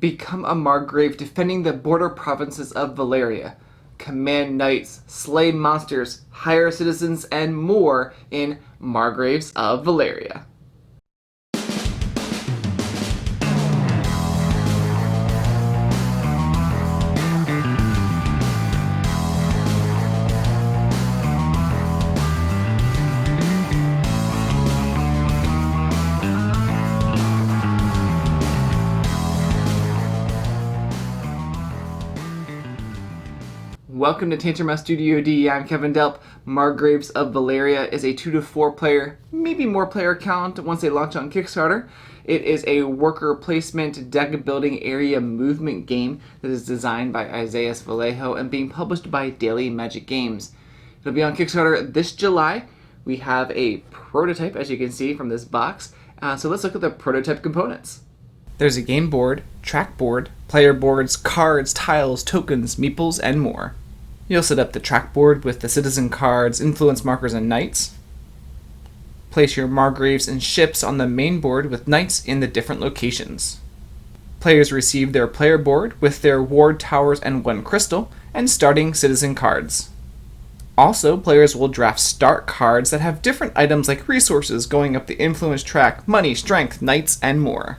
Become a Margrave defending the border provinces of Valeria. Command knights, slay monsters, hire citizens, and more in Margraves of Valeria. Welcome to Tantruma Studio D. I'm Kevin Delp. Margraves of Valeria is a 2 to 4 player, maybe more player count once they launch on Kickstarter. It is a worker placement deck building area movement game that is designed by Isaiah Vallejo and being published by Daily Magic Games. It'll be on Kickstarter this July. We have a prototype, as you can see from this box. So let's look at the prototype components. There's a game board, track board, player boards, cards, tiles, tokens, meeples, and more. You'll set up the track board with the citizen cards, influence markers, and knights. Place your Margraves and ships on the main board with knights in the different locations. Players receive their player board with their ward towers and 1 crystal, and starting citizen cards. Also, players will draft start cards that have different items like resources going up the influence track, money, strength, knights, and more.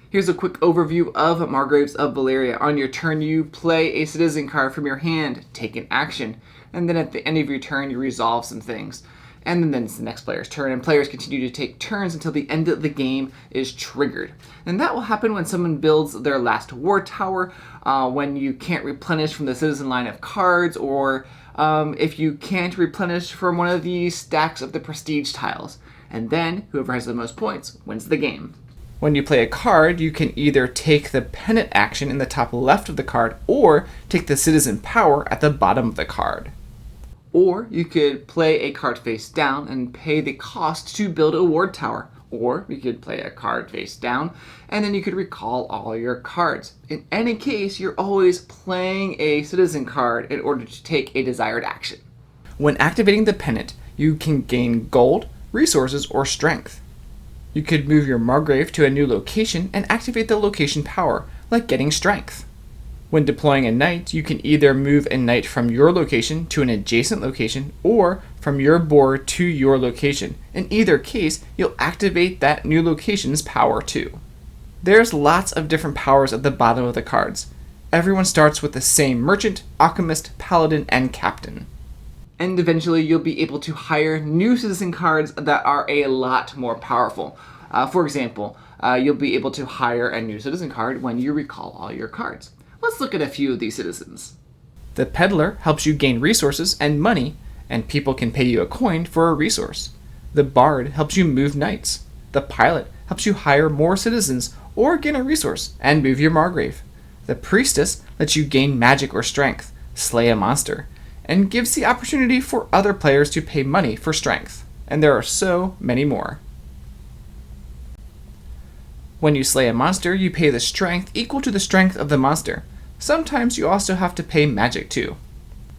Here's a quick overview of Margraves of Valeria. On your turn, you play a citizen card from your hand, take an action, and then at the end of your turn, you resolve some things. And then it's the next player's turn, and players continue to take turns until the end of the game is triggered. And that will happen when someone builds their last war tower, when you can't replenish from the citizen line of cards, or if you can't replenish from one of the stacks of the prestige tiles. And then, whoever has the most points wins the game. When you play a card, you can either take the pennant action in the top left of the card, or take the citizen power at the bottom of the card. Or you could play a card face down and pay the cost to build a ward tower. Or you could play a card face down, and then you could recall all your cards. In any case, you're always playing a citizen card in order to take a desired action. When activating the pennant, you can gain gold, resources, or strength. You could move your Margrave to a new location and activate the location power, like getting strength. When deploying a knight, you can either move a knight from your location to an adjacent location, or from your board to your location. In either case, you'll activate that new location's power too. There's lots of different powers at the bottom of the cards. Everyone starts with the same merchant, alchemist, paladin, and captain. And eventually you'll be able to hire new citizen cards that are a lot more powerful. For example, you'll be able to hire a new citizen card when you recall all your cards. Let's look at a few of these citizens. The peddler helps you gain resources and money, and people can pay you a coin for a resource. The bard helps you move knights. The pilot helps you hire more citizens or gain a resource and move your Margrave. The priestess lets you gain magic or strength, slay a monster, and gives the opportunity for other players to pay money for strength. And there are so many more. When you slay a monster, you pay the strength equal to the strength of the monster. Sometimes you also have to pay magic too.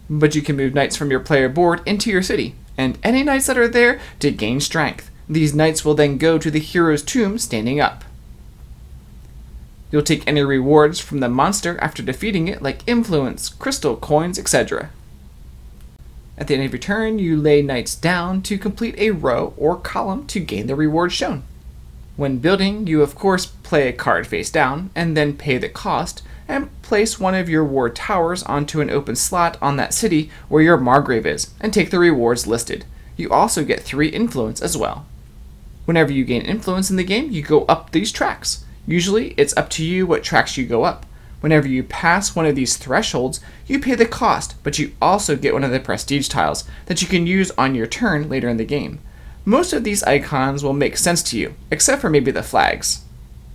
But you can move knights from your player board into your city, and any knights that are there to gain strength. These knights will then go to the hero's tomb standing up. You'll take any rewards from the monster after defeating it, like influence, crystal, coins, etc. At the end of your turn, you lay knights down to complete a row or column to gain the reward shown. When building, you of course play a card face down, and then pay the cost, and place one of your ward towers onto an open slot on that city where your Margrave is, and take the rewards listed. You also get 3 influence as well. Whenever you gain influence in the game, you go up these tracks. Usually, it's up to you what tracks you go up. Whenever you pass one of these thresholds, you pay the cost, but you also get one of the prestige tiles that you can use on your turn later in the game. Most of these icons will make sense to you, except for maybe the flags.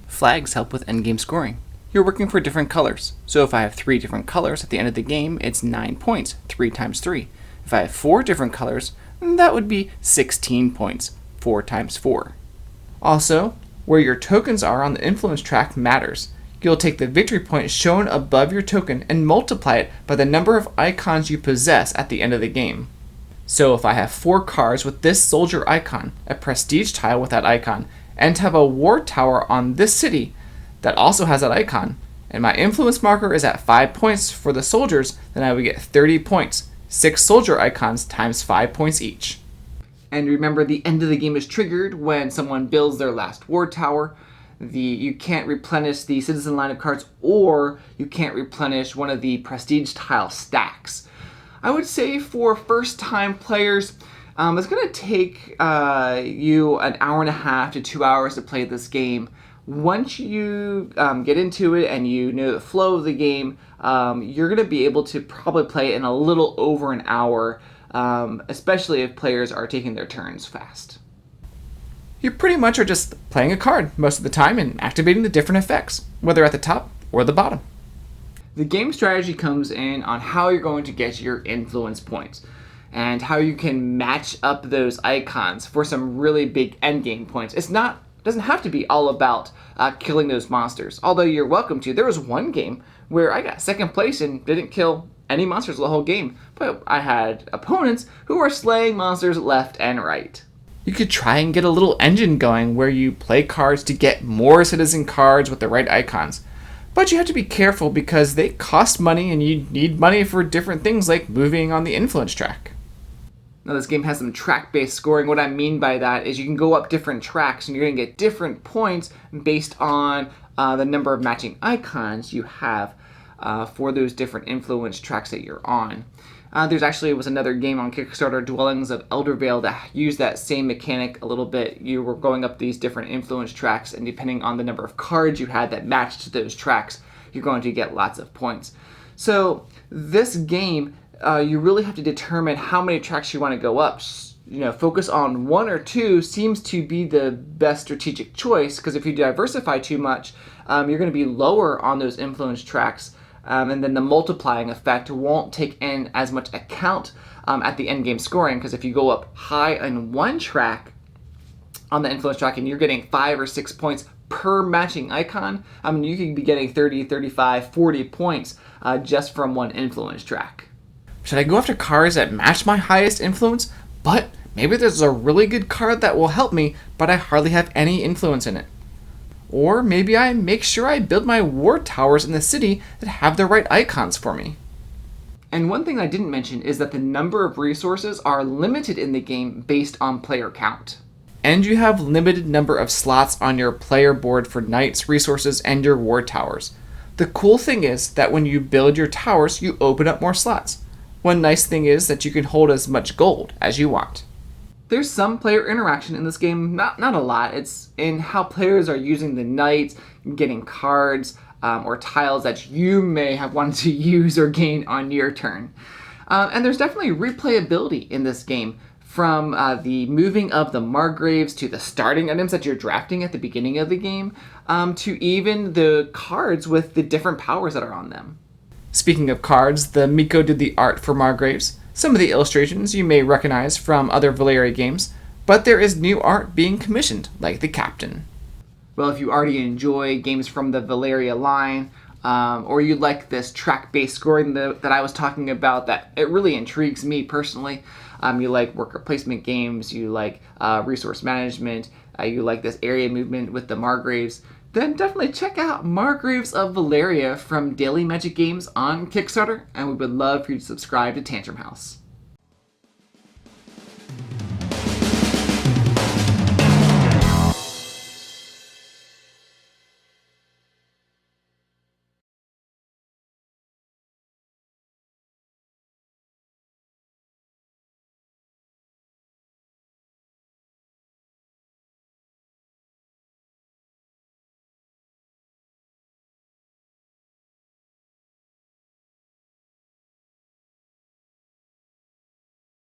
Flags help with endgame scoring. You're working for different colors, so if I have 3 different colors at the end of the game, it's 9 points, 3 times 3. If I have 4 different colors, that would be 16 points, 4 times 4. Also, where your tokens are on the influence track matters. You'll take the victory point shown above your token and multiply it by the number of icons you possess at the end of the game. So if I have 4 cards with this soldier icon, a prestige tile with that icon, and to have a war tower on this city that also has that icon, and my influence marker is at 5 points for the soldiers, then I would get 30 points. 6 soldier icons times 5 points each. And remember, the end of the game is triggered when someone builds their last war tower. You can't replenish the citizen line of cards, or you can't replenish one of the prestige tile stacks. I would say for first-time players, it's going to take you an hour and a half to 2 hours to play this game. Once you get into it and you know the flow of the game, you're going to be able to probably play it in a little over an hour, especially if players are taking their turns fast. You pretty much are just playing a card most of the time and activating the different effects, whether at the top or the bottom. The game strategy comes in on how you're going to get your influence points and how you can match up those icons for some really big endgame points. It doesn't have to be all about killing those monsters, although you're welcome to. There was one game where I got second place and didn't kill any monsters the whole game, but I had opponents who were slaying monsters left and right. You could try and get a little engine going where you play cards to get more citizen cards with the right icons. But you have to be careful because they cost money and you need money for different things like moving on the influence track. Now this game has some track-based scoring. What I mean by that is you can go up different tracks and you're going to get different points based on the number of matching icons you have for those different influence tracks that you're on. Was another game on Kickstarter, Dwellings of Eldervale, that used that same mechanic a little bit. You were going up these different influence tracks, and depending on the number of cards you had that matched those tracks, you're going to get lots of points. So this game, you really have to determine how many tracks you want to go up. Focus on 1 or 2 seems to be the best strategic choice, because if you diversify too much, you're going to be lower on those influence tracks. And then the multiplying effect won't take in as much account at the end game scoring, because if you go up high on one track on the influence track and you're getting 5 or 6 points per matching icon, you could be getting 30, 35, 40 points just from one influence track. Should I go after cards that match my highest influence, but maybe there's a really good card that will help me, but I hardly have any influence in it? Or maybe I make sure I build my war towers in the city that have the right icons for me. And one thing I didn't mention is that the number of resources are limited in the game based on player count. And you have limited number of slots on your player board for knights, resources, and your war towers. The cool thing is that when you build your towers, you open up more slots. One nice thing is that you can hold as much gold as you want. There's some player interaction in this game, not a lot. It's in how players are using the knights, getting cards, or tiles that you may have wanted to use or gain on your turn. And there's definitely replayability in this game, from the moving of the Margraves to the starting items that you're drafting at the beginning of the game, to even the cards with the different powers that are on them. Speaking of cards, the Miko did the art for Margraves. Some of the illustrations you may recognize from other Valeria games, but there is new art being commissioned, like the Captain. Well, if you already enjoy games from the Valeria line, or you like this track-based scoring that I was talking about, that it really intrigues me personally. You like worker placement games, you like resource management, you like this area movement with the Margraves, then definitely check out Margraves of Valeria from Daily Magic Games on Kickstarter, and we would love for you to subscribe to Tantrum House.